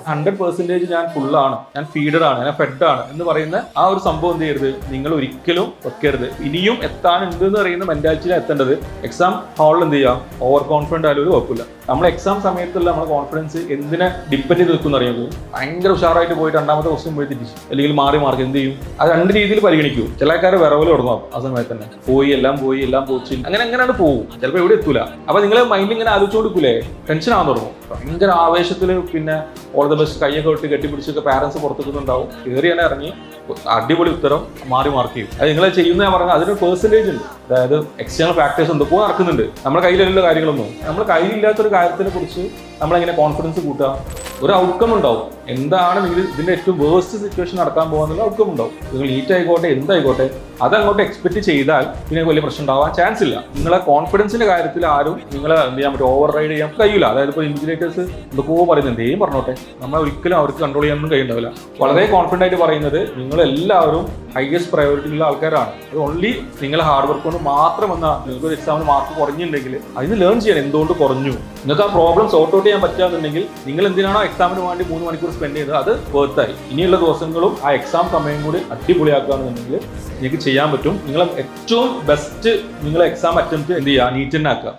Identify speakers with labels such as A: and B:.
A: 100% ഞാൻ ഫുള്ളാണ്, ഞാൻ ഫീഡറാണ്, ഞാൻ ഫെഡാണ് എന്ന് പറയുന്ന ആ ഒരു സംഭവം എന്ത് ചെയ്യരുത്, നിങ്ങൾ ഒരിക്കലും വെക്കരുത്. ഇനിയും എത്താനുണ്ട് എന്ന് പറയുന്ന മെന്റാലിറ്റിയിലാണ് എത്തേണ്ടത്. എക്സാം ഹാളിൽ എന്ത് ചെയ്യാം, ഓവർ കോൺഫിഡന്റ് ആയാലും ഒരു കുഴപ്പമില്ല. നമ്മൾ എക്സാം സമയത്തുള്ള നമ്മുടെ കോൺഫിഡൻസ് എന്തിനെ ഡിപ്പെൻഡ് ചെയ്ത് നിൽക്കും അറിയുന്നത്, ഭയങ്കര ഉഷാറായിട്ട് പോയിട്ട് രണ്ടാമത്തെ ക്വസ്റ്റ്യൻ പോയി തിരിച്ചു അല്ലെങ്കിൽ മാറി മാർക്ക് എന്ത് ചെയ്യും, അത് രണ്ട് രീതിയിൽ പരിഗണിക്കൂ. ചില ആൾക്കാർ വിറവൽ തുടങ്ങും ആ സമയത്ത് തന്നെ, എല്ലാം പോയി അങ്ങനെയാണ് പോകും, ചിലപ്പോൾ എവിടെ എത്തൂല. അപ്പൊ നിങ്ങൾ മൈൻഡിൽ ഇങ്ങനെ ആലോചിച്ചുകൊണ്ടിരിക്കൂലേ, ടെൻഷൻ ആവാൻ തുടങ്ങും. ഭയങ്കര ആവേശത്തിൽ പിന്നെ ഓൾ ദ ബെസ്റ്റ് കൈയൊക്കെ വിട്ട് കെട്ടിപ്പിടിച്ചൊക്കെ പാരന്റ്സ് പുറത്തുനിന്നുണ്ടാവും, കയറിയാണ് ഇറങ്ങി അടിപൊളി ഉത്തരം മാറി മാർക്ക് ചെയ്യും. അത് നിങ്ങൾ ചെയ്യുന്ന പറഞ്ഞാൽ അതിന് പെർസെൻറ്റേജ് ഉണ്ട്, അതായത് എക്സ്റ്റേണൽ ഫാക്ടേഴ്സ് എന്തൊക്കെയോ നടക്കുന്നുണ്ട്. നമ്മുടെ കയ്യിലുള്ള കാര്യങ്ങളൊന്നും, നമ്മുടെ കയ്യിലില്ലാത്തൊരു കാര്യത്തിനെ കുറിച്ച് നമ്മളെങ്ങനെ കോൺഫിഡൻസ് കൂട്ടുക, ഒരു ഔട്ട്കം ഉണ്ടാവും. എന്താണ് നിങ്ങൾ ഇതിന്റെ ഏറ്റവും വേഴ്സ്റ്റ് സിറ്റുവേഷൻ നടക്കാൻ പോകുന്നുള്ള ഔട്ട്കം ഉണ്ടാവും. നിങ്ങൾ നീറ്റ് ആയിക്കോട്ടെ എന്തായിക്കോട്ടെ അതങ്ങോട്ട് എക്സ്പെക്ട് ചെയ്താൽ പിന്നെ വലിയ പ്രശ്നം ഉണ്ടാവാൻ ചാൻസ് ഇല്ല. നിങ്ങളെ കോൺഫിഡൻസിന്റെ കാര്യത്തിൽ ആരും നിങ്ങളെ എന്ത് ചെയ്യാൻ പറ്റും, ഓവർ റൈഡ് ചെയ്യാൻ കഴിയില്ല. അതായത് ഇപ്പോൾ ഇൻവിജിലേറ്റേഴ്സ് എന്തൊക്കെയോ പറയുന്നത് എന്തേലും പറഞ്ഞോട്ടെ, നമ്മൾ ഒരിക്കലും അവർക്ക് കൺട്രോൾ ചെയ്യാനൊന്നും കഴിയുണ്ടാവില്ല. വളരെ കോൺഫിഡൻ്റ് ആയിട്ട് പറയുന്നത് നിങ്ങളെല്ലാവരും ഹയസ്റ്റ് പ്രയോറിറ്റിയുള്ള ആൾക്കാരാണ്. അത് ഓൺലി നിങ്ങളെ ഹാർഡ് വർക്ക് കൊണ്ട് മാത്രം വന്നാൽ നിങ്ങൾക്ക് ഒരു എക്സാമിന് മാർക്ക് കുറഞ്ഞിട്ടുണ്ടെങ്കിൽ അതിന് ലേൺ ചെയ്യണം എന്തുകൊണ്ട് കുറഞ്ഞു. നിങ്ങൾക്ക് ആ പ്രോബ്ലം സോർട്ട് ഔട്ട് ചെയ്യാൻ പറ്റുകയാണെന്നുണ്ടെങ്കിൽ നിങ്ങൾ എന്തിനാണോ എക്സാമിന് വേണ്ടി 3 മണിക്കൂർ സ്പെൻഡ് ചെയ്തത് അത് വേർത്തായി. ഇനിയുള്ള ദിവസങ്ങളും ആ എക്സാം സമയം കൂടി അടിപൊളിയാക്കുകയാണെന്നുണ്ടെങ്കിൽ നിങ്ങൾക്ക് ചെയ്യാൻ പറ്റും. നിങ്ങൾ ഏറ്റവും ബെസ്റ്റ് നിങ്ങളെ എക്സാം അറ്റംപ്റ്റ് എന്ത് ചെയ്യുക, നീറ്റ് തന്നെ ആക്കുക.